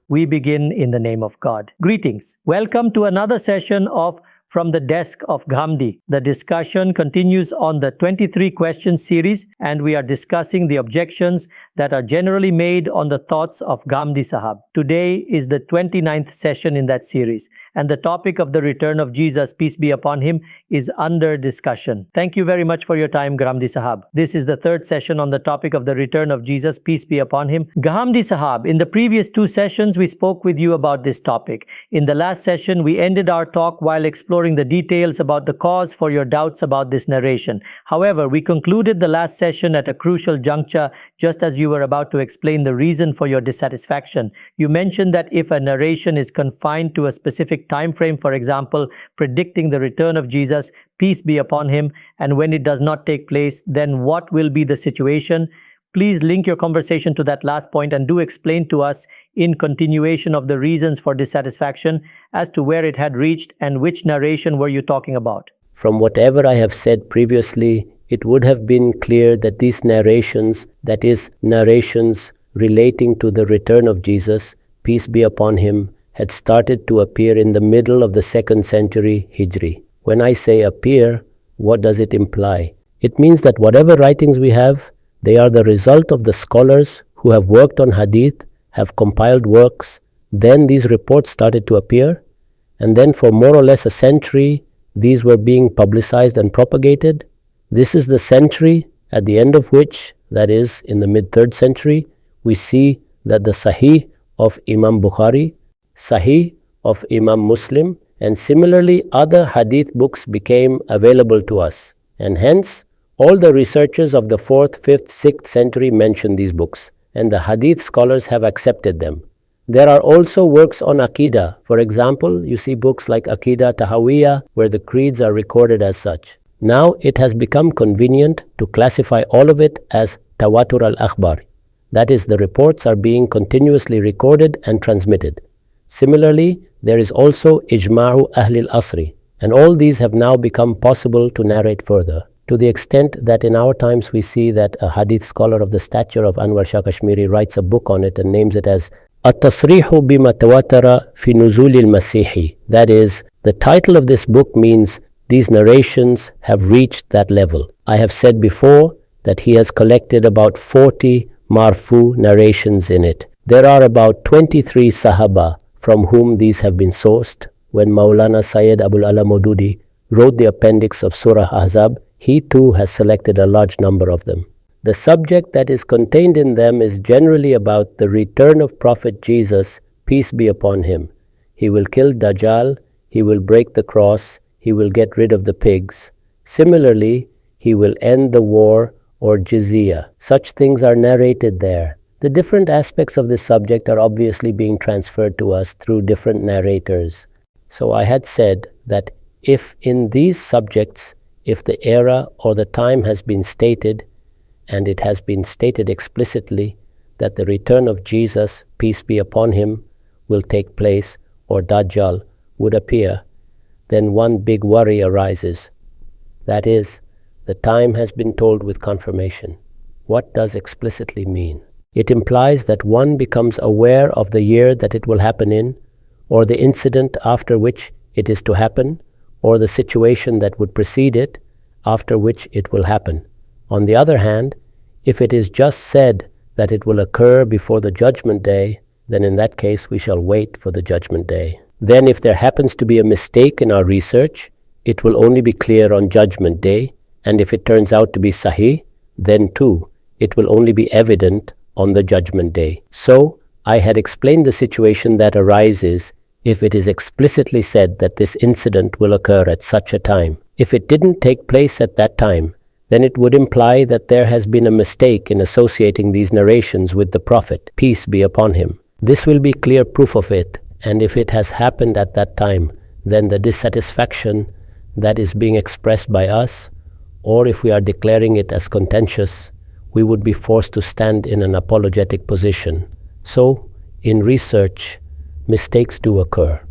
We begin in the name of God. Greetings. Welcome to another session of From the Desk of Ghamidi. The discussion continues on the 23 questions series, and we are discussing the objections that are generally made on the thoughts of Ghamidi Sahab. Today is the 29th session in that series, and the topic of the return of Jesus, peace be upon him, is under discussion. Thank you very much for your time, Ghamidi Sahab. This is the third session on the topic of the return of Jesus, peace be upon him. Ghamidi Sahab, in the previous two sessions, we spoke with you about this topic. In the last session, we ended our talk while exploring the details about the cause for your doubts about this narration. However, we concluded the last session at a crucial juncture just as you were about to explain the reason for your dissatisfaction. You mentioned that if a narration is confined to a specific time frame, for example, predicting the return of Jesus, peace be upon him, and when it does not take place, then what will be the situation? Please link your conversation to that last point and do explain to us in continuation of the reasons for dissatisfaction as to where it had reached and which narration were you talking about. From whatever I have said previously, it would have been clear that these narrations, that is, narrations relating to the return of Jesus, peace be upon him, had started to appear in the middle of the 2nd century Hijri. When I say appear, what does it imply? It means that whatever writings we have, they are the result of the scholars who have worked on hadith, have compiled works. Then these reports started to appear, and then for more or less a century, these were being publicized and propagated. This is the century at the end of which, that is, in the mid-3rd century, we see that the Sahih of Imam Bukhari, Sahih of Imam Muslim, and similarly other hadith books became available to us, and hence, all the researchers of the 4th, 5th, 6th century mention these books, and the hadith scholars have accepted them. There are also works on Aqidah. For example, you see books like Aqidah Tahawiyah, where the creeds are recorded as such. Now it has become convenient to classify all of it as Tawatur al-Akhbar. That is, the reports are being continuously recorded and transmitted. Similarly, there is also Ijma'u Ahli al-Asri, and all these have now become possible to narrate further, to the extent that in our times we see that a hadith scholar of the stature of Anwar Shah Kashmiri writes a book on it and names it as At-Tasrihu bima tawatara fi nuzul al-Massih. That is, the title of this book means these narrations have reached that level. I have said before that he has collected about 40 marfu narrations in it. There are about 23 Sahaba from whom these have been sourced. When Maulana Sayyid Abul Maududi wrote the appendix of Surah Ahzab, he too has selected a large number of them. The subject that is contained in them is generally about the return of Prophet Jesus, peace be upon him. He will kill Dajjal, he will break the cross, he will get rid of the pigs. Similarly, he will end the war or jizya. Such things are narrated there. The different aspects of this subject are obviously being transferred to us through different narrators. So I had said that if in these subjects, if the era or the time has been stated, and it has been stated explicitly that the return of Jesus, peace be upon him, will take place, or Dajjal would appear, then one big worry arises. That is, the time has been told with confirmation. What does explicitly mean? It implies that one becomes aware of the year that it will happen in, or the incident after which it is to happen, or the situation that would precede it, after which it will happen. On the other hand, if it is just said that it will occur before the judgment day, then in that case we shall wait for the judgment day. Then if there happens to be a mistake in our research, it will only be clear on judgment day, and if it turns out to be sahih, then too, it will only be evident on the judgment day. So, I had explained the situation that arises if it is explicitly said that this incident will occur at such a time. If it didn't take place at that time, then it would imply that there has been a mistake in associating these narrations with the Prophet, peace be upon him. This will be clear proof of it, and if it has happened at that time, then the dissatisfaction that is being expressed by us, or if we are declaring it as contentious, we would be forced to stand in an apologetic position. So, in research, mistakes do occur,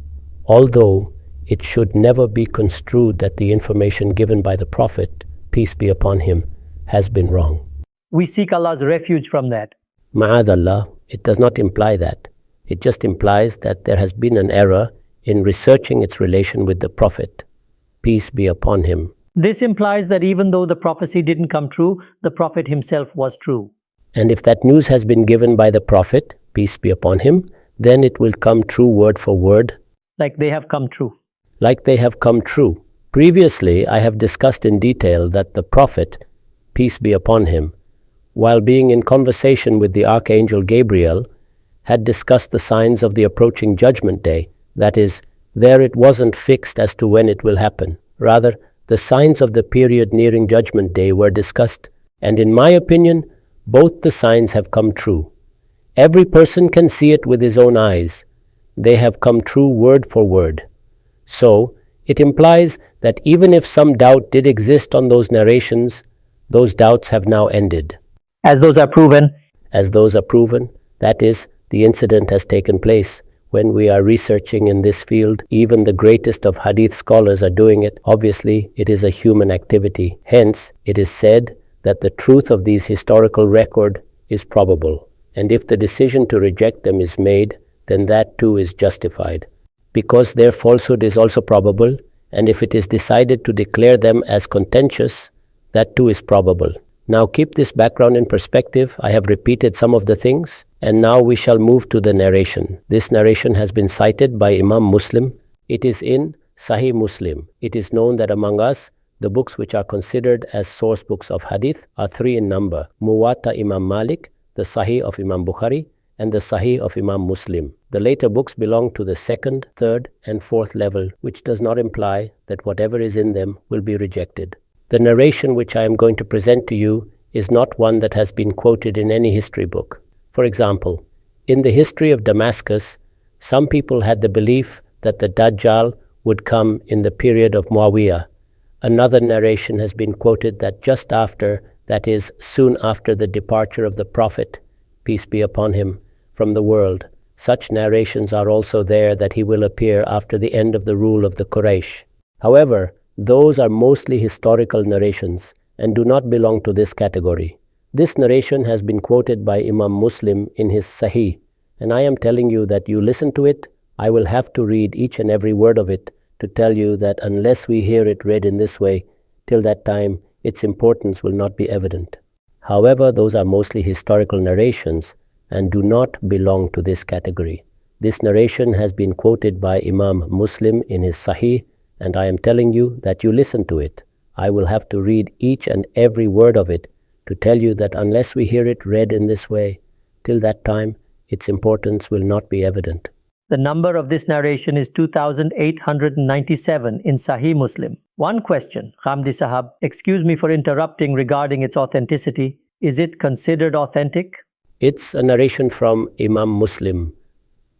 although it should never be construed that the information given by the Prophet, peace be upon him, has been wrong. We seek Allah's refuge from that. Ma'adallah, it does not imply that. It just implies that there has been an error in researching its relation with the Prophet, peace be upon him. This implies that even though the prophecy didn't come true, the Prophet himself was true. And if that news has been given by the Prophet, peace be upon him, then it will come true word for word. Like they have come true. Like they have come true. Previously, I have discussed in detail that the Prophet, peace be upon him, while being in conversation with the Archangel Gabriel, had discussed the signs of the approaching Judgment Day. That is, there it wasn't fixed as to when it will happen. Rather, the signs of the period nearing Judgment Day were discussed, and in my opinion, both the signs have come true. Every person can see it with his own eyes. They have come true word for word. So, it implies that even if some doubt did exist on those narrations, those doubts have now ended. As those are proven. As those are proven, that is, the incident has taken place. When we are researching in this field, even the greatest of hadith scholars are doing it. Obviously, it is a human activity. Hence, it is said that the truth of these historical record is probable. And if the decision to reject them is made, then that too is justified. Because their falsehood is also probable, and if it is decided to declare them as contentious, that too is probable. Now keep this background in perspective. I have repeated some of the things, and now we shall move to the narration. This narration has been cited by Imam Muslim. It is in Sahih Muslim. It is known that among us, the books which are considered as source books of hadith are 3 in number: Muwatta Imam Malik, the Sahih of Imam Bukhari, and the Sahih of Imam Muslim. The later books belong to the 2nd, 3rd, and 4th level, which does not imply that whatever is in them will be rejected. The narration which I am going to present to you is not one that has been quoted in any history book. For example, in the history of Damascus, some people had the belief that the Dajjal would come in the period of Muawiyah. Another narration has been quoted that just after, that is, soon after the departure of the Prophet, peace be upon him, from the world. Such narrations are also there that he will appear after the end of the rule of the Quraysh. However, those are mostly historical narrations and do not belong to this category. This narration has been quoted by Imam Muslim in his Sahih, and I am telling you that you listen to it. I will have to read each and every word of it to tell you that unless we hear it read in this way, till that time its importance will not be evident. However, those are mostly historical narrations and do not belong to this category. This narration has been quoted by Imam Muslim in his Sahih, and I am telling you that you listen to it. I will have to read each and every word of it to tell you that unless we hear it read in this way, till that time, its importance will not be evident. The number of this narration is 2897 in Sahih Muslim. One question, Ghamidi Sahab, excuse me for interrupting regarding its authenticity. Is it considered authentic? It's a narration from Imam Muslim.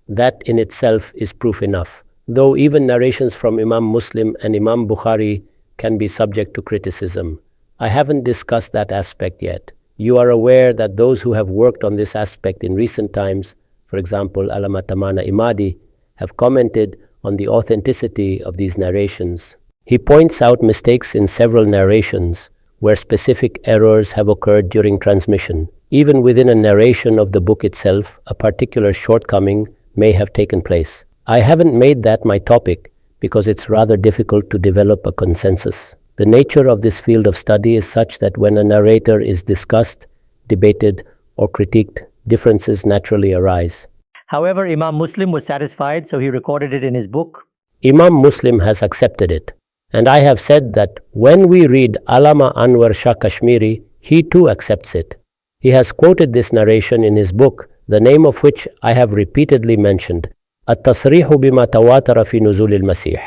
That in itself is proof enough. Though even narrations from Imam Muslim and Imam Bukhari can be subject to criticism. I haven't discussed that aspect yet. You are aware that those who have worked on this aspect in recent times, for example, Allama Tamana Imadi, have commented on the authenticity of these narrations. He points out mistakes in several narrations where specific errors have occurred during transmission. Even within a narration of the book itself, a particular shortcoming may have taken place. I haven't made that my topic because it's rather difficult to develop a consensus. The nature of this field of study is such that when a narrator is discussed, debated, or critiqued, differences naturally arise. However, Imam Muslim was satisfied, so he recorded it in his book. Imam Muslim has accepted it. And I have said that when we read Allama Anwar Shah Kashmiri, he too accepts it. He has quoted this narration in his book, the name of which I have repeatedly mentioned, At-Tasrihu bima tawatara fi Nuzul al-Massih.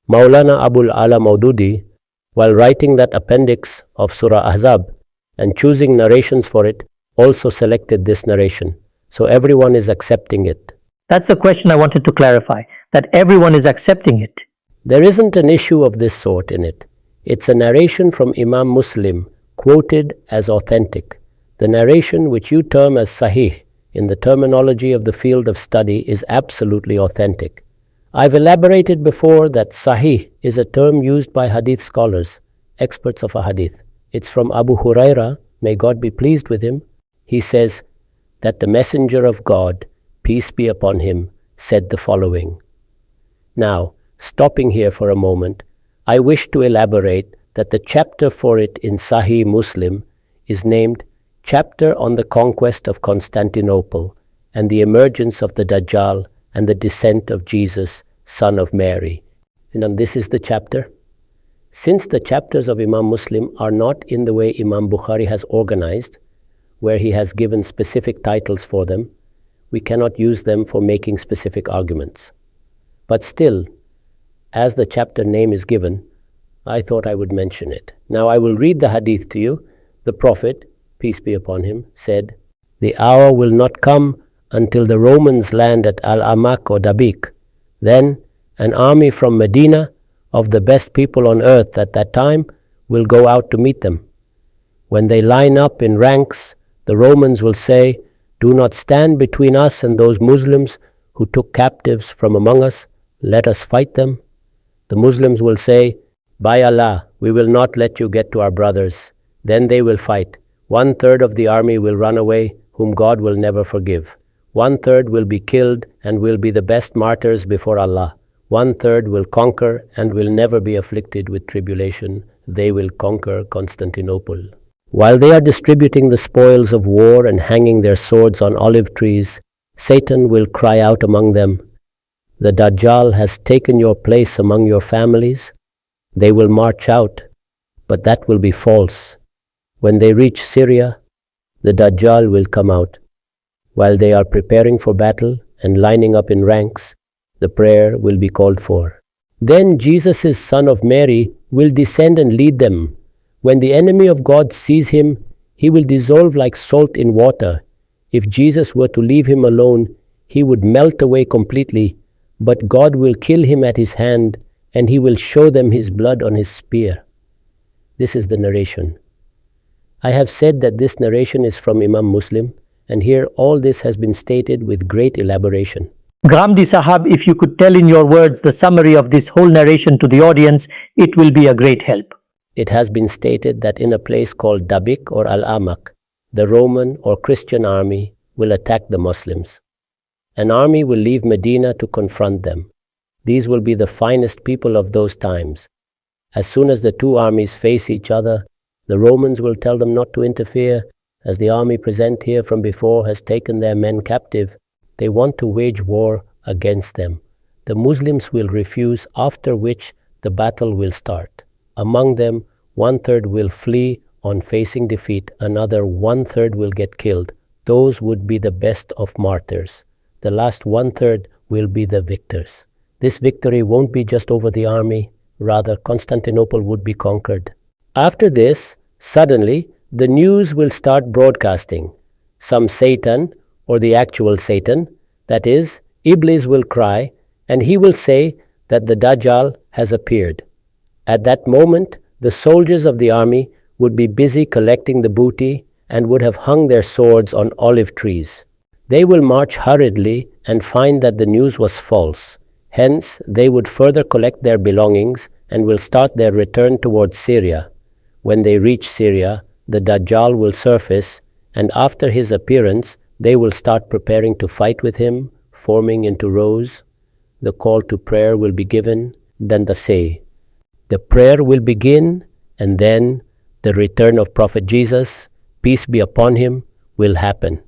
Maulana Abul ala Maududi, while writing that appendix of Surah Ahzab and choosing narrations for it, also selected this narration. So everyone is accepting it. That's the question I wanted to clarify, that everyone is accepting it. There isn't an issue of this sort in it. It's a narration from Imam Muslim, quoted as authentic. The narration which you term as Sahih, in the terminology of the field of study, is absolutely authentic. I've elaborated before that Sahih is a term used by hadith scholars, experts of a hadith. It's from Abu Huraira, may God be pleased with him. He says that the Messenger of God, peace be upon him, said the following. Now, stopping here for a moment, I wish to elaborate that the chapter for it in Sahih Muslim is named Chapter on the Conquest of Constantinople and the Emergence of the Dajjal and the Descent of Jesus, Son of Mary. And this is the chapter. Since the chapters of Imam Muslim are not in the way Imam Bukhari has organized, where he has given specific titles for them, we cannot use them for making specific arguments. But still, as the chapter name is given, I thought I would mention it. Now I will read the hadith to you. The Prophet, peace be upon him, said, "The hour will not come until the Romans land at Al-Amak or Dabiq. Then an army from Medina of the best people on earth at that time will go out to meet them. When they line up in ranks, the Romans will say, 'Do not stand between us and those Muslims who took captives from among us. Let us fight them.' The Muslims will say, 'By Allah, we will not let you get to our brothers.' Then they will fight. 1/3 of the army will run away, whom God will never forgive. 1/3 will be killed and will be the best martyrs before Allah. 1/3 will conquer and will never be afflicted with tribulation. They will conquer Constantinople. While they are distributing the spoils of war and hanging their swords on olive trees, Satan will cry out among them, 'The Dajjal has taken your place among your families.' They will march out, but that will be false. When they reach Syria, the Dajjal will come out. While they are preparing for battle and lining up in ranks, the prayer will be called for. Then Jesus, son of Mary, will descend and lead them. When the enemy of God sees him, he will dissolve like salt in water. If Jesus were to leave him alone, he would melt away completely, but God will kill him at his hand, and he will show them his blood on his spear." This is the narration. I have said that this narration is from Imam Muslim, and here all this has been stated with great elaboration. Ghamidi Sahab, if you could tell in your words the summary of this whole narration to the audience, it will be a great help. It has been stated that in a place called Dabiq or Al-Amak, the Roman or Christian army will attack the Muslims. An army will leave Medina to confront them. These will be the finest people of those times. As soon as the two armies face each other, the Romans will tell them not to interfere, as the army present here from before has taken their men captive. They want to wage war against them. The Muslims will refuse, after which the battle will start. Among them, 1/3 will flee on facing defeat, another 1/3 will get killed. Those would be the best of martyrs. The last 1/3 will be the victors. This victory won't be just over the army, rather Constantinople would be conquered. After this, suddenly, the news will start broadcasting. Some Satan, or the actual Satan, that is, Iblis will cry, and he will say that the Dajjal has appeared. At that moment, the soldiers of the army would be busy collecting the booty and would have hung their swords on olive trees. They will march hurriedly and find that the news was false. Hence, they would further collect their belongings and will start their return towards Syria. When they reach Syria, the Dajjal will surface, and after his appearance, they will start preparing to fight with him, forming into rows. The call to prayer will be given, then the say. The prayer will begin, and then the return of Prophet Jesus, peace be upon him, will happen.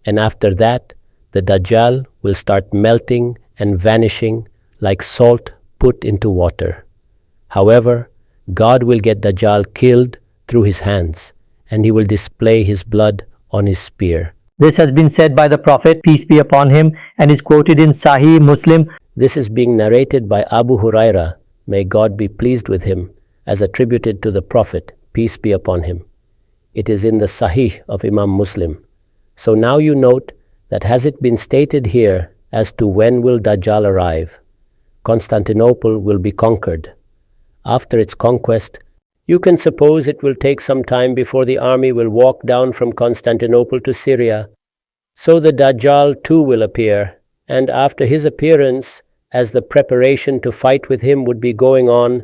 And after that, the Dajjal will start melting and vanishing like salt put into water. However, God will get Dajjal killed through his hands, and he will display his blood on his spear. This has been said by the Prophet, peace be upon him, and is quoted in Sahih Muslim. This is being narrated by Abu Huraira, may God be pleased with him, as attributed to the Prophet, peace be upon him. It is in the Sahih of Imam Muslim. So now you note that has it been stated here as to when will Dajjal arrive? Constantinople will be conquered. After its conquest, you can suppose it will take some time before the army will walk down from Constantinople to Syria. So the Dajjal too will appear, and after his appearance, as the preparation to fight with him would be going on,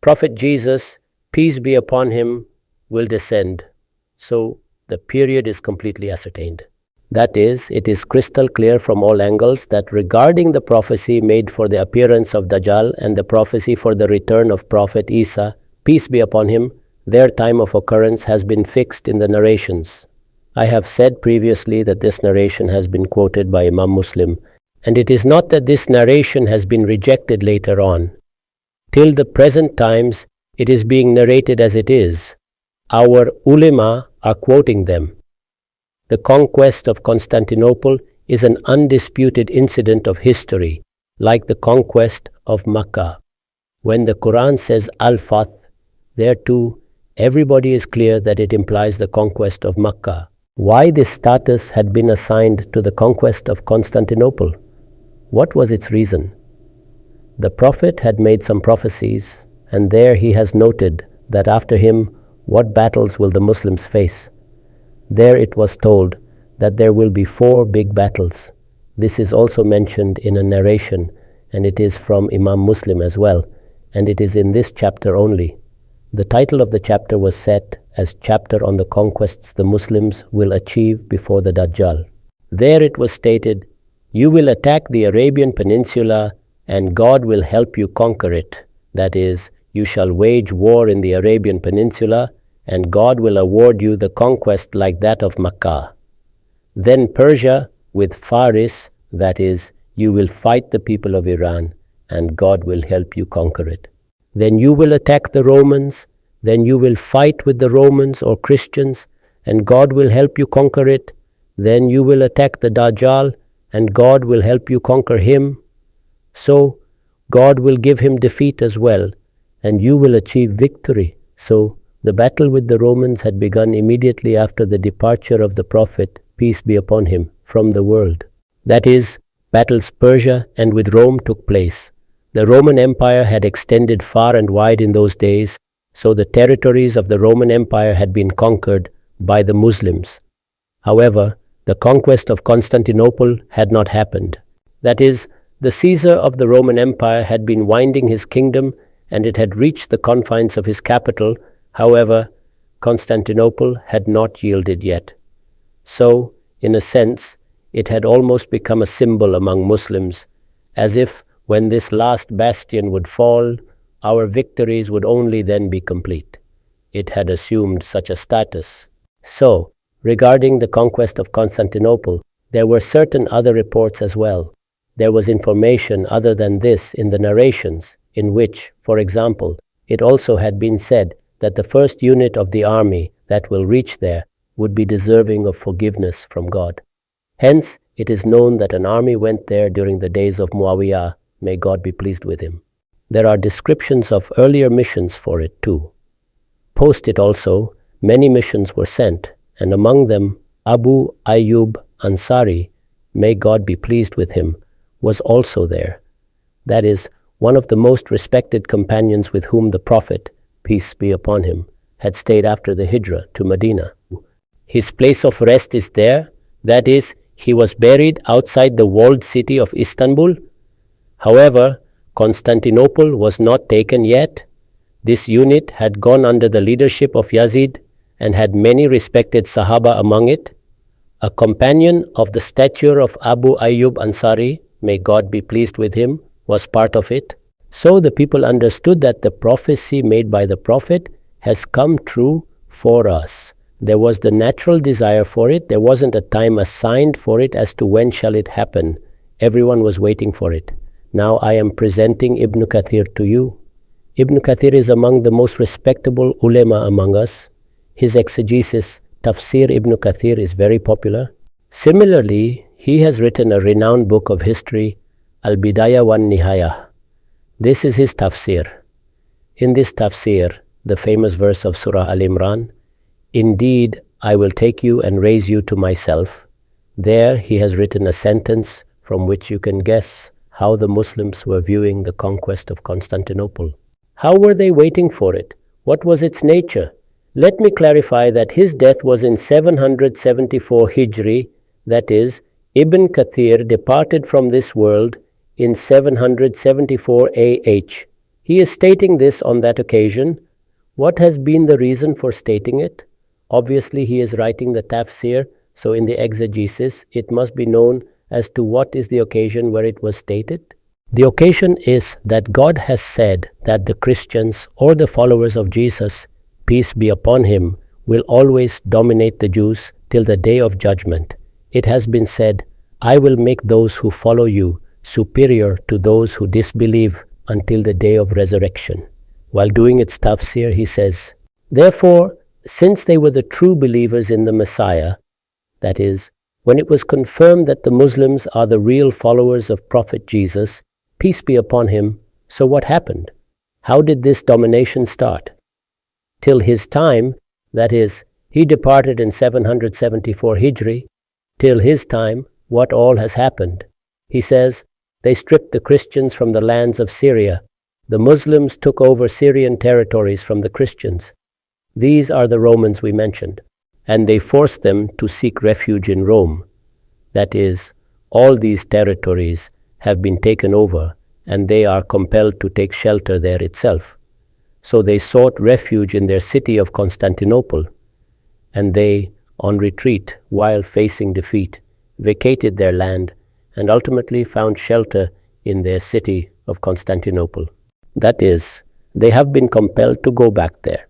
Prophet Jesus, peace be upon him, will descend. So the period is completely ascertained. That is, it is crystal clear from all angles that regarding the prophecy made for the appearance of Dajjal and the prophecy for the return of Prophet Isa, peace be upon him, their time of occurrence has been fixed in the narrations. I have said previously that this narration has been quoted by Imam Muslim, and it is not that this narration has been rejected later on. Till the present times, it is being narrated as it is. Our ulema are quoting them. The conquest of Constantinople is an undisputed incident of history, like the conquest of Makkah. When the Quran says Al-Fath, there too, everybody is clear that it implies the conquest of Makkah. Why this status had been assigned to the conquest of Constantinople? What was its reason? The Prophet had made some prophecies, and there he has noted that after him, what battles will the Muslims face? There it was told that there will be 4 big battles. This is also mentioned in a narration, and it is from Imam Muslim as well, and it is in this chapter only. The title of the chapter was set as Chapter on the Conquests the Muslims will achieve before the Dajjal. There it was stated, "You will attack the Arabian Peninsula and God will help you conquer it. That is, you shall wage war in the Arabian Peninsula and God will award you the conquest like that of Makkah. Then Persia with Faris, that is, you will fight the people of Iran and God will help you conquer it. Then you will attack the Romans, then you will fight with the Romans or Christians and God will help you conquer it. Then you will attack the Dajjal and God will help you conquer him. So God will give him defeat as well and you will achieve victory." So the battle with the Romans had begun immediately after the departure of the Prophet, peace be upon him, from the world. That is, battles Persia and with Rome took place. The Roman Empire had extended far and wide in those days, so the territories of the Roman Empire had been conquered by the Muslims. However, the conquest of Constantinople had not happened. That is, the Caesar of the Roman Empire had been winding his kingdom and it had reached the confines of his capital. However, Constantinople had not yielded yet. So, in a sense, it had almost become a symbol among Muslims, as if when this last bastion would fall, our victories would only then be complete. It had assumed such a status. So, regarding the conquest of Constantinople, there were certain other reports as well. There was information other than this in the narrations, in which, for example, it also had been said that the first unit of the army that will reach there would be deserving of forgiveness from God. Hence, it is known that an army went there during the days of Muawiyah, may God be pleased with him. There are descriptions of earlier missions for it too. Post it also, many missions were sent, and among them Abu Ayyub Ansari, may God be pleased with him, was also there. That is, one of the most respected companions with whom the Prophet, peace be upon him, had stayed after the Hijrah to Medina. His place of rest is there, that is, he was buried outside the walled city of Istanbul. However, Constantinople was not taken yet. This unit had gone under the leadership of Yazid and had many respected Sahaba among it. A companion of the stature of Abu Ayyub Ansari, may God be pleased with him, was part of it. So the people understood that the prophecy made by the Prophet has come true for us. There was the natural desire for it. There wasn't a time assigned for it as to when shall it happen. Everyone was waiting for it. Now I am presenting Ibn Kathir to you. Ibn Kathir is among the most respectable ulema among us. His exegesis, Tafsir Ibn Kathir, is very popular. Similarly, he has written a renowned book of history, Al-Bidayah wan Nihayah. This is his tafsir. In this tafsir, the famous verse of Surah Al-Imran, "Indeed, I will take you and raise you to myself." There he has written a sentence from which you can guess how the Muslims were viewing the conquest of Constantinople. How were they waiting for it? What was its nature? Let me clarify that his death was in 774 Hijri, that is, Ibn Kathir departed from this world in 774 AH. He is stating this on that occasion. What has been the reason for stating it? Obviously, he is writing the tafsir So in the exegesis, it must be known as to what is the occasion where it was stated. The occasion is that God has said that the Christians or the followers of Jesus, peace be upon him, will always dominate the Jews till the day of judgment. It has been said, I will make those who follow you superior to those who disbelieve until the day of resurrection. While doing its tafsir, he says, therefore, since they were the true believers in the Messiah, that is, when it was confirmed that the Muslims are the real followers of Prophet Jesus, peace be upon him, so what happened? How did this domination start? Till his time, that is, he departed in 774 Hijri, till his time, what all has happened? He says, they stripped the Christians from the lands of Syria. The Muslims took over Syrian territories from the Christians. These are the Romans we mentioned, and they forced them to seek refuge in Rome. That is, all these territories have been taken over, and they are compelled to take shelter there itself. So they sought refuge in their city of Constantinople, and they, on retreat while facing defeat, vacated their land and ultimately found shelter in their city of Constantinople. That is, they have been compelled to go back there.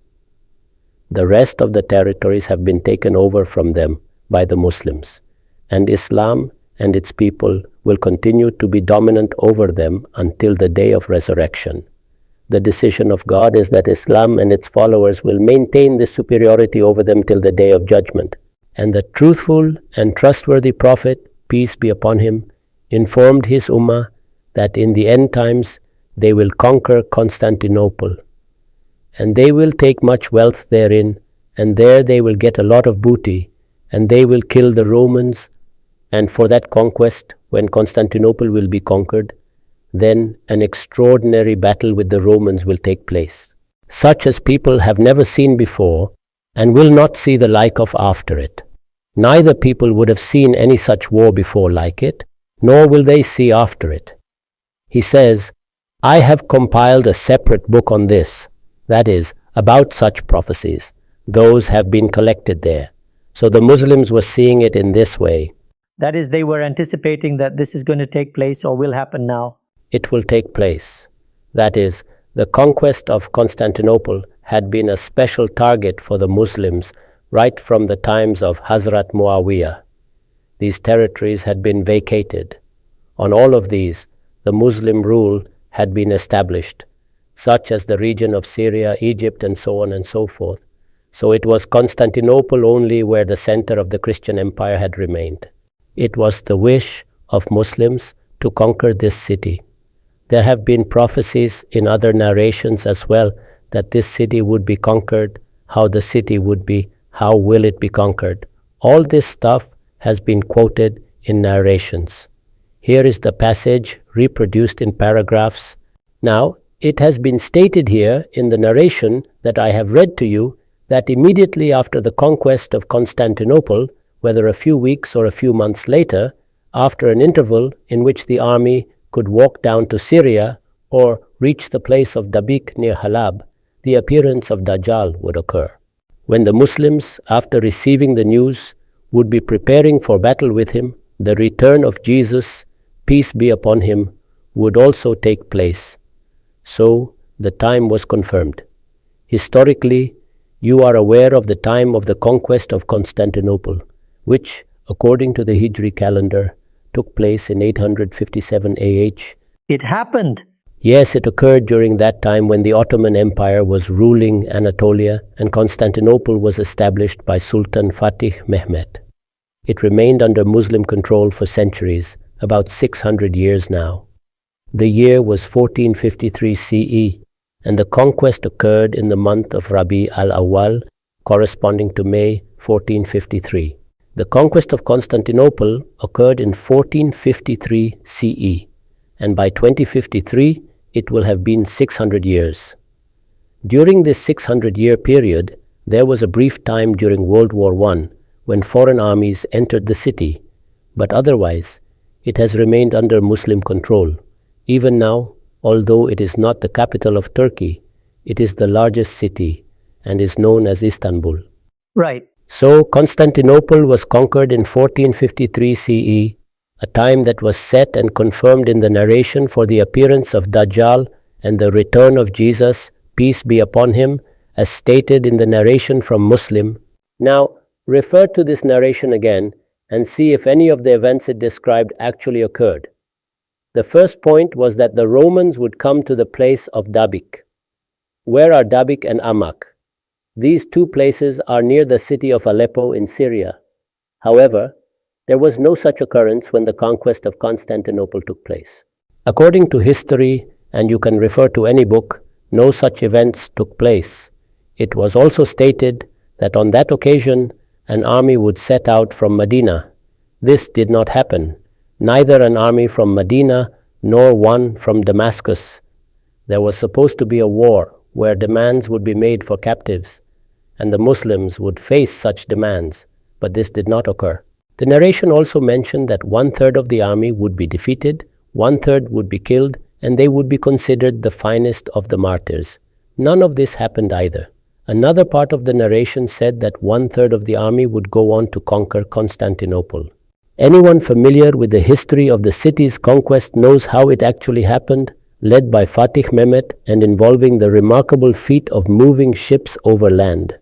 The rest of the territories have been taken over from them by the Muslims, and Islam and its people will continue to be dominant over them until the day of resurrection. The decision of God is that Islam and its followers will maintain this superiority over them till the day of judgment. And the truthful and trustworthy Prophet, peace be upon him, informed his Ummah that in the end times they will conquer Constantinople, and they will take much wealth therein, and there they will get a lot of booty, and they will kill the Romans, and for that conquest, when Constantinople will be conquered, then an extraordinary battle with the Romans will take place, such as people have never seen before, and will not see the like of after it. Neither people would have seen any such war before like it, nor will they see after it. He says, I have compiled a separate book on this, that is, about such prophecies. Those have been collected there. So the Muslims were seeing it in this way. That is, they were anticipating that this is going to take place or will happen now. It will take place. That is, the conquest of Constantinople had been a special target for the Muslims right from the times of Hazrat Muawiyah. These territories had been vacated. On all of these, the Muslim rule had been established, such as the region of Syria, Egypt, and so on and so forth. So it was Constantinople only where the center of the Christian empire had remained. It was the wish of Muslims to conquer this city. There have been prophecies in other narrations as well that this city would be conquered, how the city would be, how will it be conquered. All this stuff has been quoted in narrations. Here is the passage reproduced in paragraphs. Now, it has been stated here in the narration that I have read to you that immediately after the conquest of Constantinople, whether a few weeks or a few months later, after an interval in which the army could walk down to Syria or reach the place of Dabiq near Halab, the appearance of Dajjal would occur. When the Muslims, after receiving the news, would be preparing for battle with him, the return of Jesus, peace be upon him, would also take place. So the time was confirmed. Historically, you are aware of the time of the conquest of Constantinople, which, according to the Hijri calendar, took place in 857 AH. It happened. Yes, it occurred during that time when the Ottoman Empire was ruling Anatolia and Constantinople was established by Sultan Fatih Mehmet. It remained under Muslim control for centuries, about 600 years now. The year was 1453 CE, and the conquest occurred in the month of Rabi al-Awwal, corresponding to May 1453. The conquest of Constantinople occurred in 1453 CE, and by 2053, it will have been 600 years. During this 600-year period, there was a brief time during World War I when foreign armies entered the city, but otherwise, it has remained under Muslim control. Even now, although it is not the capital of Turkey, it is the largest city and is known as Istanbul. Right. So Constantinople was conquered in 1453 CE, a time that was set and confirmed in the narration for the appearance of Dajjal and the return of Jesus, peace be upon him, as stated in the narration from Muslim. Now, refer to this narration again and see if any of the events it described actually occurred. The first point was that the Romans would come to the place of Dabik. Where are Dabik and Amak? These two places are near the city of Aleppo in Syria. However, there was no such occurrence when the conquest of Constantinople took place. According to history, and you can refer to any book, no such events took place. It was also stated that on that occasion, an army would set out from Medina. This did not happen, neither an army from Medina nor one from Damascus. There was supposed to be a war where demands would be made for captives, and the Muslims would face such demands, but this did not occur. The narration also mentioned that 1/3 of the army would be defeated, 1/3 would be killed, and they would be considered the finest of the martyrs. None of this happened either. Another part of the narration said that 1/3 of the army would go on to conquer Constantinople. Anyone familiar with the history of the city's conquest knows how it actually happened, led by Fatih Mehmet and involving the remarkable feat of moving ships over land.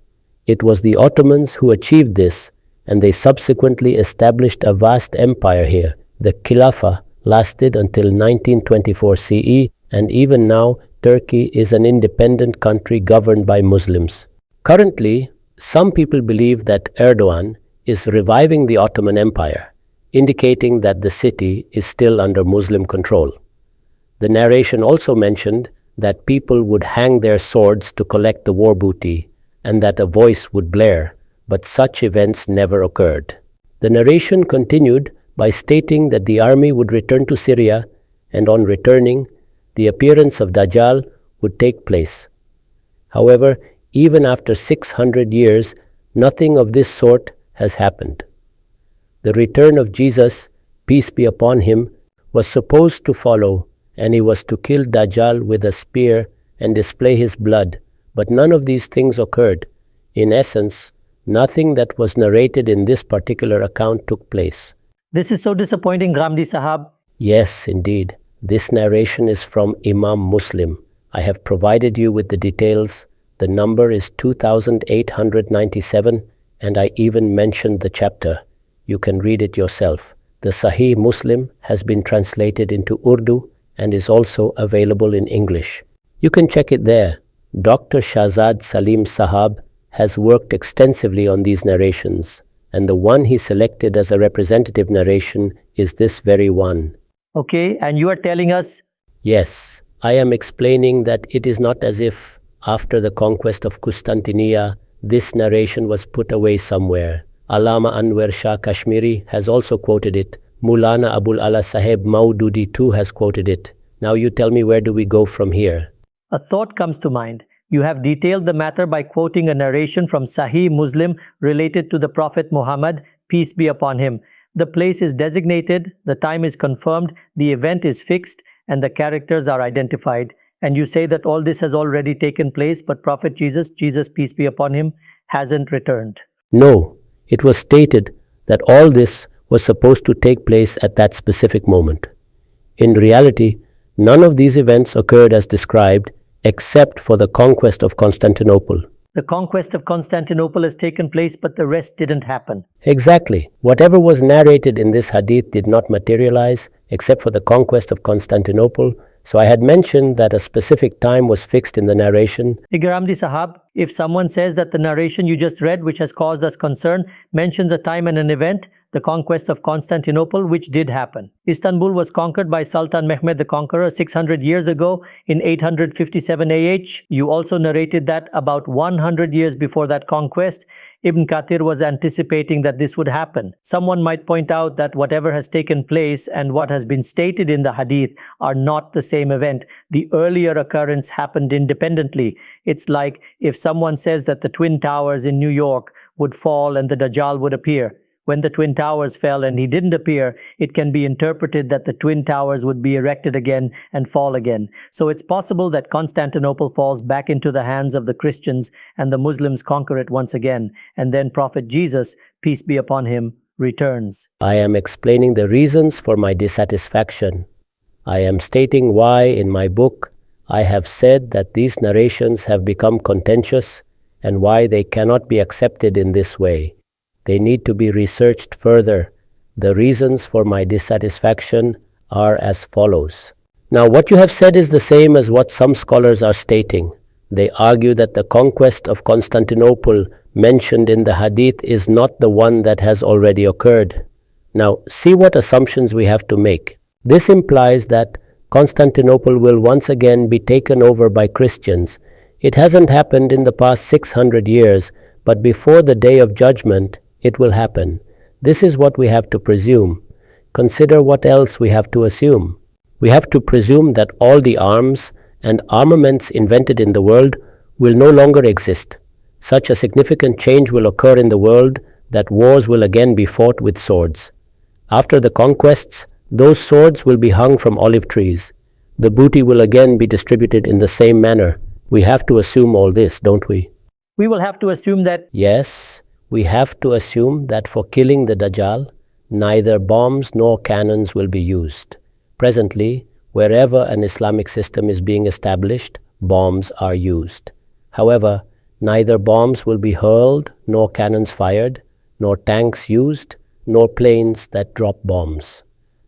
It was the Ottomans who achieved this, and they subsequently established a vast empire here. The Khilafah lasted until 1924 CE, and even now Turkey is an independent country governed by Muslims. Currently, some people believe that Erdogan is reviving the Ottoman Empire, indicating that the city is still under Muslim control. The narration also mentioned that people would hang their swords to collect the war booty and that a voice would blare, but such events never occurred. The narration continued by stating that the army would return to Syria, and on returning, the appearance of Dajjal would take place. However, even after 600 years, nothing of this sort has happened. The return of Jesus, peace be upon him, was supposed to follow, and he was to kill Dajjal with a spear and display his blood, but none of these things occurred. In essence, nothing that was narrated in this particular account took place. This is so disappointing, Ghamidi Sahab. Yes, indeed. This narration is from Imam Muslim. I have provided you with the details. The number is 2897, and I even mentioned the chapter. You can read it yourself. The Sahih Muslim has been translated into Urdu and is also available in English. You can check it there. Dr. Shahzad Salim Sahab has worked extensively on these narrations, and the one he selected as a representative narration is this very one. Okay, and you are telling us? Yes, I am explaining that it is not as if, after the conquest of Constantinople, this narration was put away somewhere. Allama Anwar Shah Kashmiri has also quoted it. Maulana Abul Sahib Maududi too has quoted it. Now you tell me, where do we go from here? A thought comes to mind. You have detailed the matter by quoting a narration from Sahih Muslim related to the Prophet Muhammad, peace be upon him. The place is designated, the time is confirmed, the event is fixed, and the characters are identified. And you say that all this has already taken place, but Prophet Jesus, peace be upon him, hasn't returned. No, it was stated that all this was supposed to take place at that specific moment. In reality, none of these events occurred as described, except for the conquest of Constantinople. The conquest of Constantinople has taken place, but the rest didn't happen. Exactly. Whatever was narrated in this hadith did not materialize, except for the conquest of Constantinople. So I had mentioned that a specific time was fixed in the narration. Ghamidi Sahab, if someone says that the narration you just read, which has caused us concern, mentions a time and an event, the conquest of Constantinople, which did happen. Istanbul was conquered by Sultan Mehmed the Conqueror 600 years ago in 857 AH. You also narrated that about 100 years before that conquest, Ibn Kathir was anticipating that this would happen. Someone might point out that whatever has taken place and what has been stated in the hadith are not the same event. The earlier occurrence happened independently. It's like if someone says that the Twin Towers in New York would fall and the Dajjal would appear. when the Twin Towers fell and he didn't appear, it can be interpreted that the Twin Towers would be erected again and fall again. So it's possible that Constantinople falls back into the hands of the Christians and the Muslims conquer it once again, and then Prophet Jesus, peace be upon him, returns. I am explaining the reasons for my dissatisfaction. I am stating why in my book I have said that these narrations have become contentious and why they cannot be accepted in this way. They need to be researched further. The reasons for my dissatisfaction are as follows. Now, what you have said is the same as what some scholars are stating. They argue that the conquest of Constantinople mentioned in the hadith is not the one that has already occurred. Now, see what assumptions we have to make. This implies that Constantinople will once again be taken over by Christians. It hasn't happened in the past 600 years, but before the day of judgment, it will happen. This is what we have to presume. Consider what else we have to assume. We have to presume that all the arms and armaments invented in the world will no longer exist. Such a significant change will occur in the world that wars will again be fought with swords. After the conquests, those swords will be hung from olive trees. The booty will again be distributed in the same manner. We have to assume all this, don't we? We will have to assume that... Yes, we have to assume that for killing the Dajjal, neither bombs nor cannons will be used. Presently, wherever an Islamic system is being established, bombs are used. However, neither bombs will be hurled, nor cannons fired, nor tanks used, nor planes that drop bombs.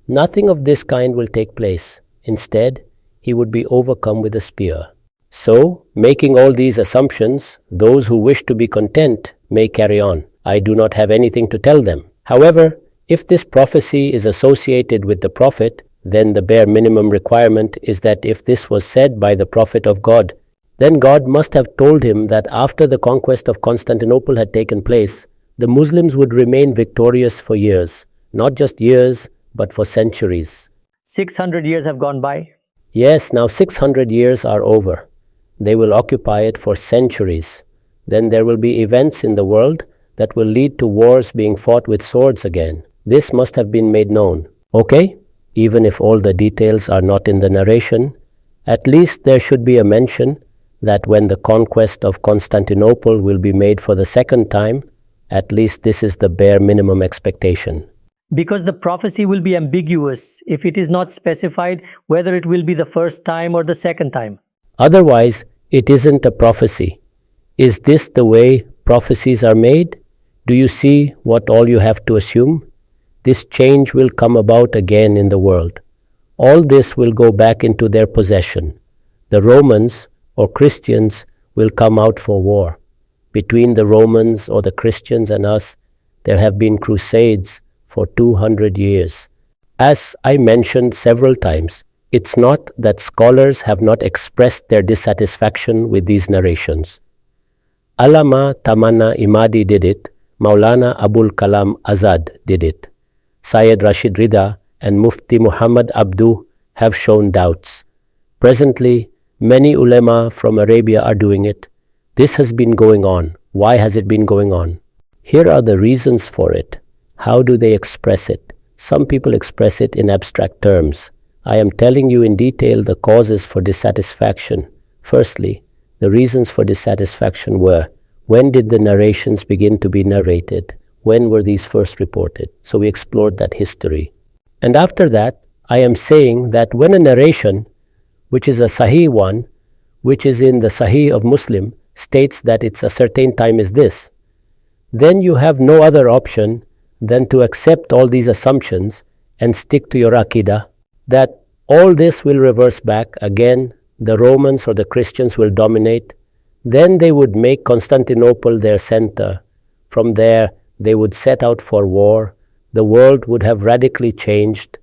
Nothing of this kind will take place. Instead, he would be overcome with a spear. So, making all these assumptions, those who wish to be content may carry on. I do not have anything to tell them. However, if this prophecy is associated with the Prophet, then the bare minimum requirement is that if this was said by the Prophet of God, then God must have told him that after the conquest of Constantinople had taken place, the Muslims would remain victorious for years. Not just years, but for centuries. 600 years have gone by. Yes, now 600 years are over. They will occupy it for centuries. Then there will be events in the world that will lead to wars being fought with swords again. This must have been made known. Okay? Even if all the details are not in the narration, at least there should be a mention that when the conquest of Constantinople will be made for the second time, at least this is the bare minimum expectation. Because the prophecy will be ambiguous if it is not specified whether it will be the first time or the second time. Otherwise, it isn't a prophecy. Is this the way prophecies are made? Do you see what all you have to assume? This change will come about again in the world. All this will go back into their possession. The Romans or Christians will come out for war. Between the Romans or the Christians and us, there have been crusades for 200 years. As I mentioned several times, it's not that scholars have not expressed their dissatisfaction with these narrations. Allama Tamanna Imadi did it, Maulana Abul Kalam Azad did it. Syed Rashid Rida and Mufti Muhammad Abdu have shown doubts. Presently, many ulema from Arabia are doing it. This has been going on. Why has it been going on? Here are the reasons for it. How do they express it? Some people express it in abstract terms. I am telling you in detail the causes for dissatisfaction. Firstly, the reasons for dissatisfaction were, when did the narrations begin to be narrated? When were these first reported? So we explored that history. And after that, I am saying that when a narration, which is a Sahih one, which is in the Sahih of Muslim, states that it's a certain time is this, then you have no other option than to accept all these assumptions and stick to your Aqidah, that all this will reverse back. Again, the Romans or the Christians will dominate. Then they would make Constantinople their center. From there, they would set out for war. The world would have radically changed.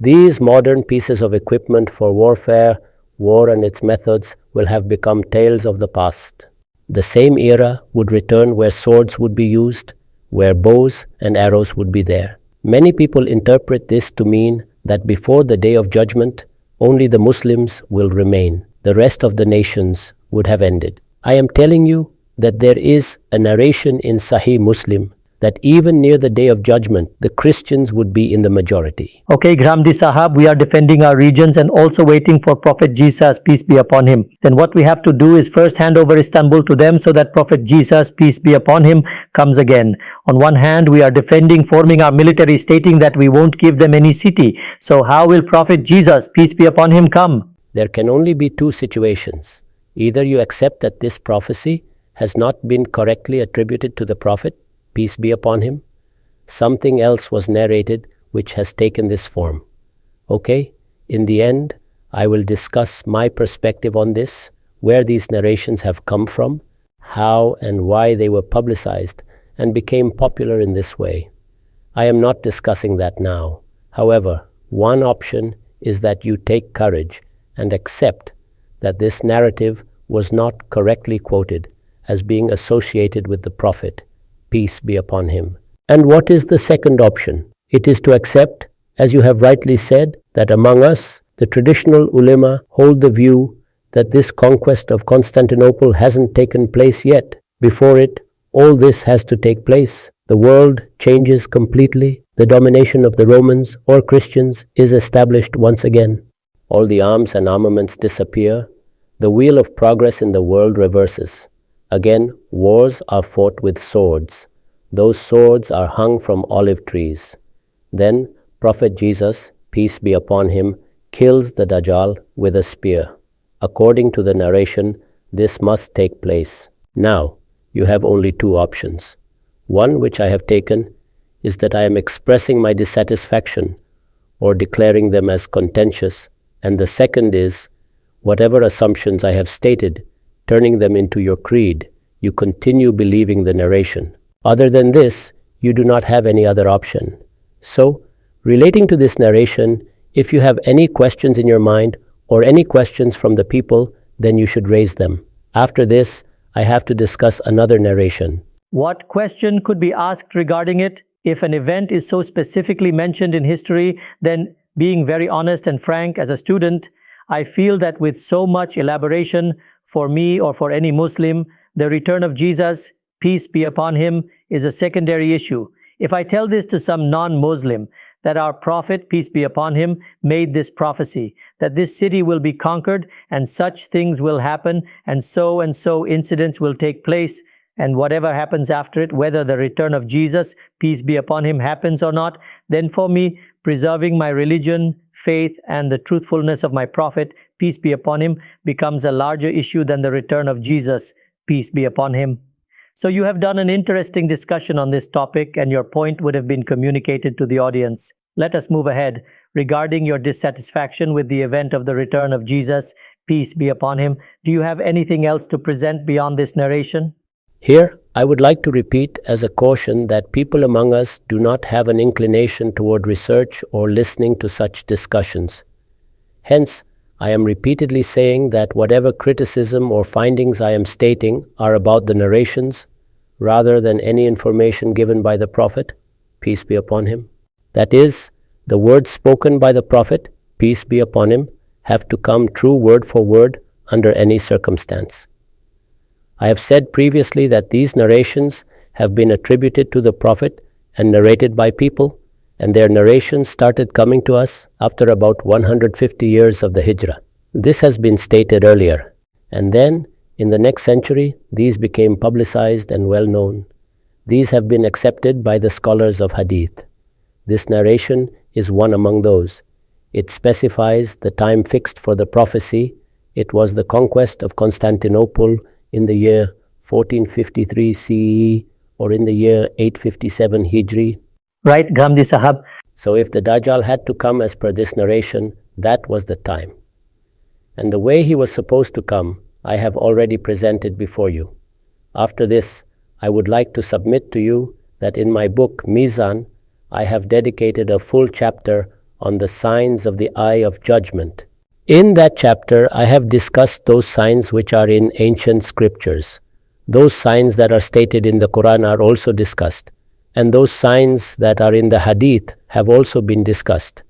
These modern pieces of equipment for warfare, war and its methods will have become tales of the past. The same era would return where swords would be used, where bows and arrows would be there. Many people interpret this to mean that before the day of judgment, only the Muslims will remain. The rest of the nations would have ended. I am telling you that there is a narration in Sahih Muslim that even near the day of judgment, the Christians would be in the majority. Okay, Ghamidi Sahab, we are defending our regions and also waiting for Prophet Jesus, peace be upon him. Then what we have to do is first hand over Istanbul to them so that Prophet Jesus, peace be upon him, comes again. On one hand, we are defending, forming our military, stating that we won't give them any city. So how will Prophet Jesus, peace be upon him, come? There can only be two situations. Either you accept that this prophecy has not been correctly attributed to the Prophet, peace be upon him. Something else was narrated which has taken this form. Okay, in the end, I will discuss my perspective on this, where these narrations have come from, how and why they were publicized and became popular in this way. I am not discussing that now. However, one option is that you take courage and accept that this narrative was not correctly quoted as being associated with the Prophet, peace be upon him. And what is the second option? It is to accept, as you have rightly said, that among us, the traditional ulema hold the view that this conquest of Constantinople hasn't taken place yet. Before it, all this has to take place. The world changes completely. The domination of the Romans or Christians is established once again. All the arms and armaments disappear. The wheel of progress in the world reverses. Again, wars are fought with swords. Those swords are hung from olive trees. Then Prophet Jesus, peace be upon him, kills the Dajjal with a spear. According to the narration, this must take place. Now, you have only two options. One, which I have taken, is that I am expressing my dissatisfaction or declaring them as contentious, and the second is, whatever assumptions I have stated, turning them into your creed, you continue believing the narration. Other than this, you do not have any other option. So, relating to this narration, if you have any questions in your mind or any questions from the people, then you should raise them. After this, I have to discuss another narration. What question could be asked regarding it? If an event is so specifically mentioned in history, then being very honest and frank as a student, I feel that with so much elaboration for me or for any Muslim, the return of Jesus, peace be upon him, is a secondary issue. If I tell this to some non-Muslim, that our Prophet, peace be upon him, made this prophecy, that this city will be conquered and such things will happen and so incidents will take place, and whatever happens after it, whether the return of Jesus, peace be upon him, happens or not, then for me, preserving my religion, faith, and the truthfulness of my Prophet, peace be upon him, becomes a larger issue than the return of Jesus, peace be upon him. So you have done an interesting discussion on this topic and your point would have been communicated to the audience. Let us move ahead. Regarding your dissatisfaction with the event of the return of Jesus, peace be upon him, do you have anything else to present beyond this narration? Here, I would like to repeat as a caution that people among us do not have an inclination toward research or listening to such discussions. Hence, I am repeatedly saying that whatever criticism or findings I am stating are about the narrations, rather than any information given by the Prophet, peace be upon him. That is, the words spoken by the Prophet, peace be upon him, have to come true word for word under any circumstance. I have said previously that these narrations have been attributed to the Prophet and narrated by people, and their narrations started coming to us after about 150 years of the Hijrah. This has been stated earlier, and then in the next century these became publicized and well known. These have been accepted by the scholars of Hadith. This narration is one among those. It specifies the time fixed for the prophecy. It was the conquest of Constantinople in the year 1453 CE or in the year 857 Hijri. Right, Ghamidi Sahab. So if the Dajjal had to come as per this narration, that was the time. And the way he was supposed to come, I have already presented before you. After this, I would like to submit to you that in my book, Meezan, I have dedicated a full chapter on the signs of the eye of judgment. In that chapter, I have discussed those signs which are in ancient scriptures. Those signs that are stated in the Quran are also discussed, and those signs that are in the Hadith have also been discussed.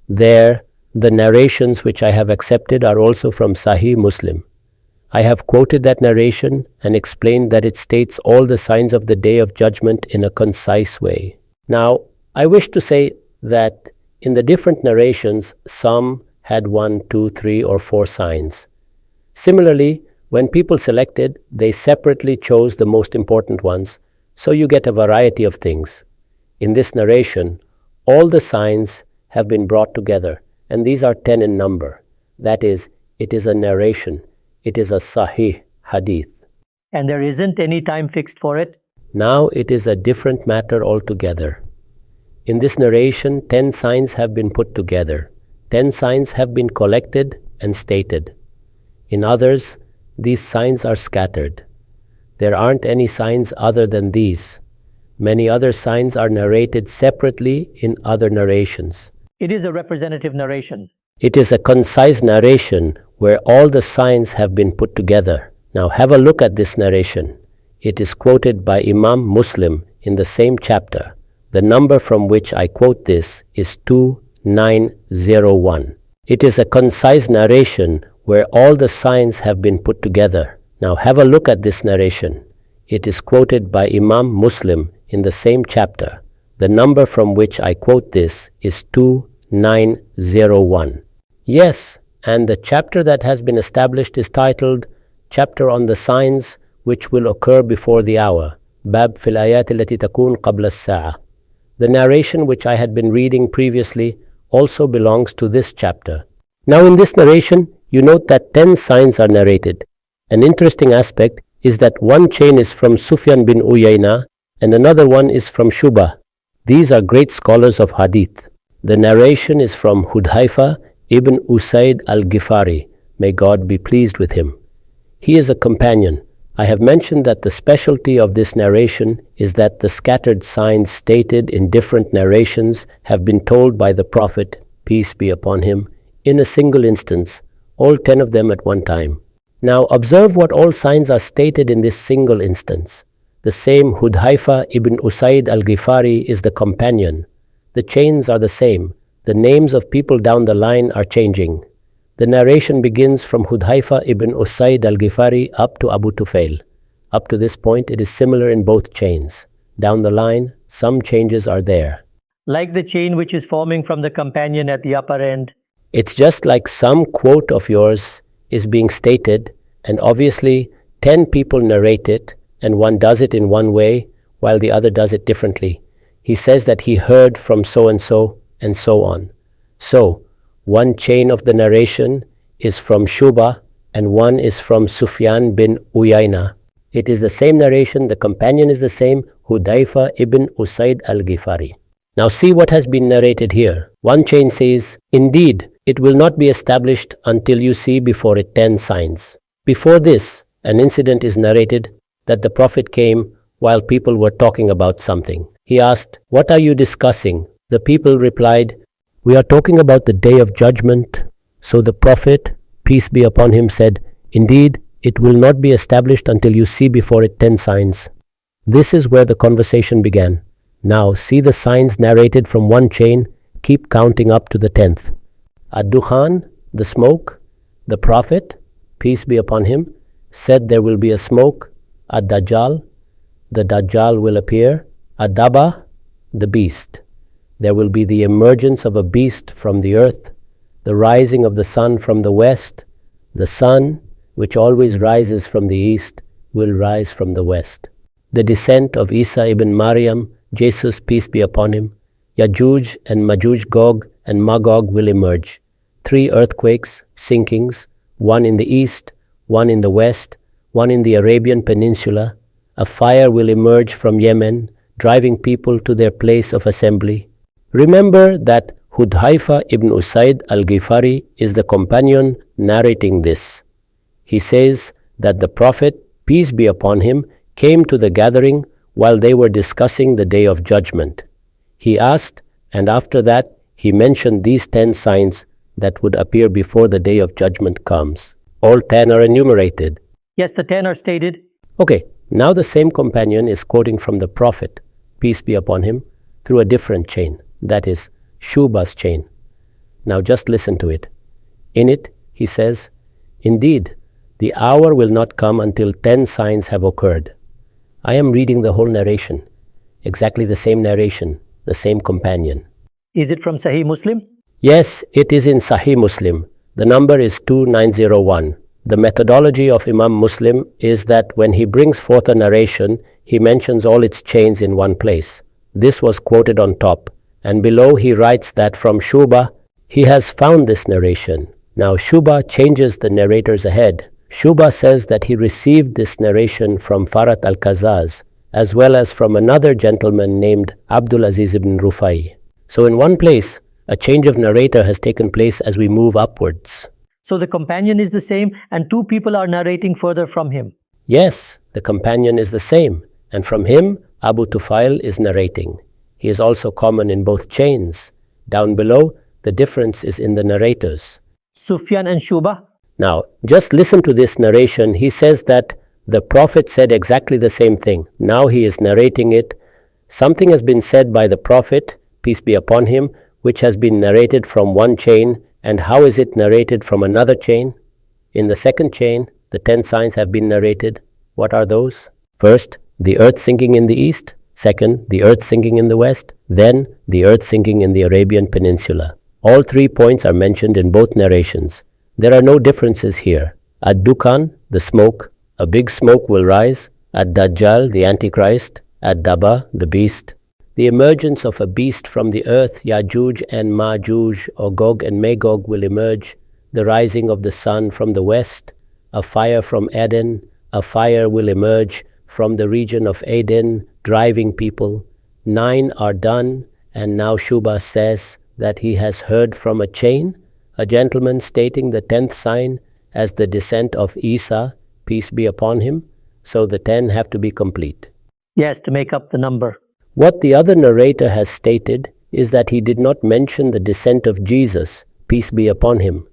There, the narrations which I have accepted are also from Sahih Muslim. I have quoted that narration and explained that it states all the signs of the Day of Judgment in a concise way. Now, I wish to say that in the different narrations, some had 1, 2, 3, or 4 signs. Similarly, when people selected, they separately chose the most important ones, so you get a variety of things. In this narration, all the signs have been brought together, and these are 10 in number. That is, it is a narration. It is a Sahih hadith. And there isn't any time fixed for it? Now it is a different matter altogether. In this narration, 10 signs have been put together. 10 signs have been collected and stated. In others, these signs are scattered. There aren't any signs other than these. Many other signs are narrated separately in other narrations. It is a representative narration. It is a concise narration where all the signs have been put together. Now have a look at this narration. It is quoted by Imam Muslim in the same chapter. The number from which I quote this is 2901. It is a concise narration where all the signs have been put together. Now have a look at this narration. It is quoted by Imam Muslim in the same chapter. The number from which I quote this is 2901. Yes, and the chapter that has been established is titled Chapter on the Signs which will occur before the hour. Bab fil ayat allati takun qabla as-sa'a. The narration which I had been reading previously also belongs to this chapter. Now in this narration, you note that 10 signs are narrated. An interesting aspect is that one chain is from Sufyan bin Uyayna and another one is from Shubha. These are great scholars of hadith. The narration is from Hudhaifa ibn Usaid al-Ghifari. May God be pleased with him. He is a companion. I have mentioned that the specialty of this narration is that the scattered signs stated in different narrations have been told by the Prophet, peace be upon him, in a single instance, all 10 of them at one time. Now observe what all signs are stated in this single instance. The same Hudhaifa ibn Usaid al-Ghifari is the companion. The chains are the same. The names of people down the line are changing. The narration begins from Hudhaifa ibn Usaid al-Ghifari up to Abu Tufail. Up to this point, it is similar in both chains. Down the line, some changes are there. Like the chain which is forming from the companion at the upper end. It's just like some quote of yours is being stated, and obviously 10 people narrate it, and one does it in one way, while the other does it differently. He says that he heard from so-and-so, and so on. So, one chain of the narration is from Shubha and one is from Sufyan bin Uyayna. It is the same narration, the companion is the same, Hudhaifa ibn Usaid al-Ghifari. Now see what has been narrated here. One chain says, indeed, it will not be established until you see before it 10 signs. Before this, an incident is narrated that the Prophet came while people were talking about something. He asked, what are you discussing? The people replied, we are talking about the Day of Judgment. So the Prophet, peace be upon him, said, indeed, it will not be established until you see before it 10 signs. This is where the conversation began. Now see the signs narrated from one chain, keep counting up to the 10th. Ad-Dukhan, the smoke. The Prophet, peace be upon him, said there will be a smoke. Ad-Dajjal, the Dajjal will appear. Ad-Daba, the beast. There will be the emergence of a beast from the earth, the rising of the sun from the west. The sun, which always rises from the east, will rise from the west. The descent of Isa ibn Maryam, Jesus, peace be upon him. Yajuj and Majuj, Gog and Magog will emerge. 3 earthquakes, sinkings, one in the east, one in the west, one in the Arabian Peninsula. A fire will emerge from Yemen, driving people to their place of assembly. Remember that Hudhaifa ibn Usaid al-Ghifari is the companion narrating this. He says that the Prophet, peace be upon him, came to the gathering while they were discussing the Day of Judgment. He asked, and after that he mentioned these 10 signs that would appear before the Day of Judgment comes. All 10 are enumerated. Yes, the 10 are stated. Okay, now the same companion is quoting from the Prophet, peace be upon him, through a different chain. That is, Shubha's chain. Now just listen to it. In it, he says, indeed, The hour will not come until 10 signs have occurred. I am reading the whole narration, exactly the same narration, the same companion. Is it from Sahih Muslim? Yes, it is in Sahih Muslim. The number is 2901. The methodology of Imam Muslim is that when he brings forth a narration, he mentions all its chains in one place. This was quoted on top, and below he writes that from Shuba, he has found this narration. Now Shuba changes the narrators ahead. Shuba says that he received this narration from Farat al-Kazaz, as well as from another gentleman named Abdul Aziz ibn Rufai. So in one place, a change of narrator has taken place as we move upwards. So the companion is the same and two people are narrating further from him. Yes, the companion is the same, and from him, Abu Tufail is narrating. He is also common in both chains. Down below, the difference is in the narrators. Sufyan and Shuba? Now, just listen to this narration. He says that the Prophet said exactly the same thing. Now he is narrating it. Something has been said by the Prophet, peace be upon him, which has been narrated from one chain. And how is it narrated from another chain? In the second chain, the 10 signs have been narrated. What are those? First, the earth sinking in the east. Second, the earth sinking in the west. Then, the earth sinking in the Arabian Peninsula. All 3 points are mentioned in both narrations. There are no differences here. At Dukan, the smoke, a big smoke will rise. At Dajjal, the Antichrist. At Daba, the beast. The emergence of a beast from the earth, Yajuj and Majuj, or Gog and Magog, will emerge. The rising of the sun from the west. A fire from Eden. A fire will emerge from the region of Eden, driving people. 9 are done, and now Shuba says that he has heard from a chain, a gentleman stating the 10th sign as the descent of Isa, peace be upon him, so the 10 have to be complete. Yes, to make up the number. What the other narrator has stated is that he did not mention the descent of Jesus, peace be upon him.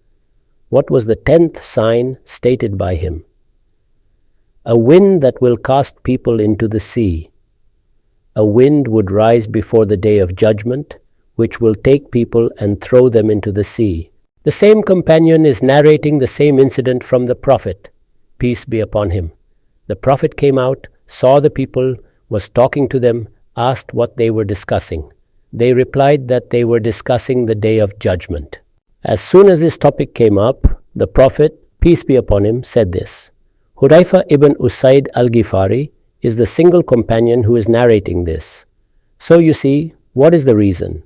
What was the 10th sign stated by him? A wind that will cast people into the sea. A wind would rise before the day of judgment, which will take people and throw them into the sea. The same companion is narrating the same incident from the Prophet, peace be upon him. The Prophet came out, saw the people, was talking to them, asked what they were discussing. They replied that they were discussing the day of judgment. As soon as this topic came up, the Prophet, peace be upon him, said this. Hudayfa ibn Usaid al-Ghifari is the single companion who is narrating this. So you see, what is the reason?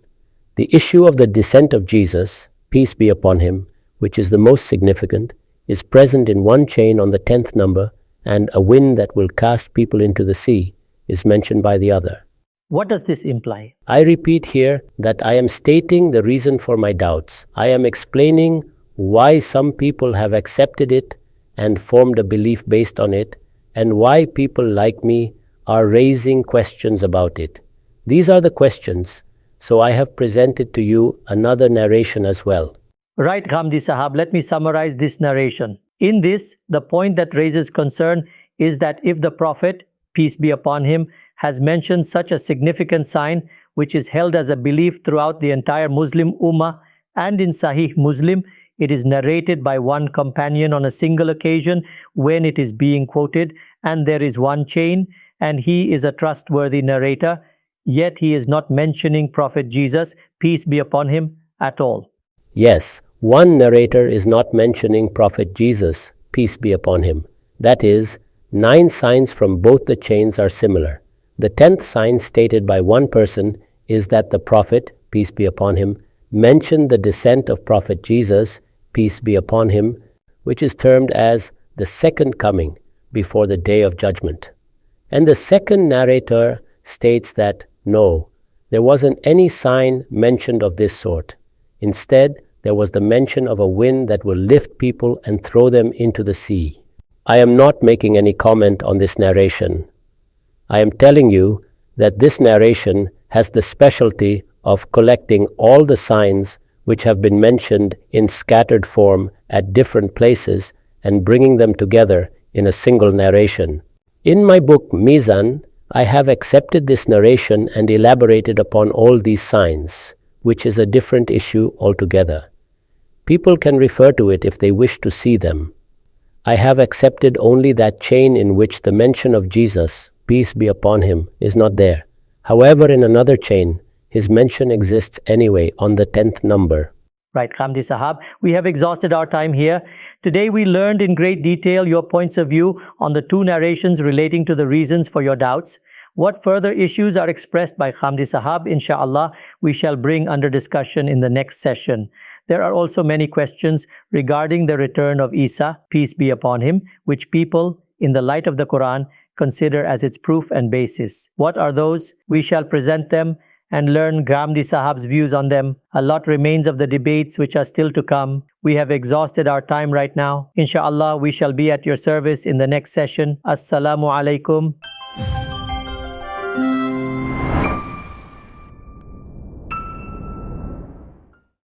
The issue of the descent of Jesus, peace be upon him, which is the most significant, is present in one chain on the 10th number, and a wind that will cast people into the sea is mentioned by the other. What does this imply? I repeat here that I am stating the reason for my doubts. I am explaining why some people have accepted it and formed a belief based on it, and why people like me are raising questions about it. These are the questions, so I have presented to you another narration as well. Right, Ghamidi Sahab, let me summarize this narration. In this, the point that raises concern is that if the Prophet, peace be upon him, has mentioned such a significant sign which is held as a belief throughout the entire Muslim Ummah, and in Sahih Muslim, it is narrated by one companion on a single occasion when it is being quoted, and there is one chain, and he is a trustworthy narrator, yet he is not mentioning Prophet Jesus, peace be upon him, at all. Yes, one narrator is not mentioning Prophet Jesus, peace be upon him. That is, 9 signs from both the chains are similar. The 10th sign stated by one person is that the Prophet, peace be upon him, mentioned the descent of Prophet Jesus, peace be upon him, which is termed as the second coming before the day of judgment. And the second narrator states that no, there wasn't any sign mentioned of this sort. Instead, there was the mention of a wind that will lift people and throw them into the sea. I am not making any comment on this narration. I am telling you that this narration has the specialty of collecting all the signs which have been mentioned in scattered form at different places and bringing them together in a single narration. In my book Meezan, I have accepted this narration and elaborated upon all these signs, which is a different issue altogether. People can refer to it if they wish to see them. I have accepted only that chain in which the mention of Jesus, peace be upon him, is not there. However, in another chain, his mention exists anyway on the 10th number. Right, Ghamidi Sahab, we have exhausted our time here. Today we learned in great detail your points of view on the two narrations relating to the reasons for your doubts. What further issues are expressed by Ghamidi Sahab, inshallah, we shall bring under discussion in the next session. There are also many questions regarding the return of Isa, peace be upon him, which people, in the light of the Quran, consider as its proof and basis. What are those? We shall present them and learn Ghamidi Sahab's views on them. A lot remains of the debates which are still to come. We have exhausted our time right now. Inshallah, we shall be at your service in the next session. Assalamu alaikum.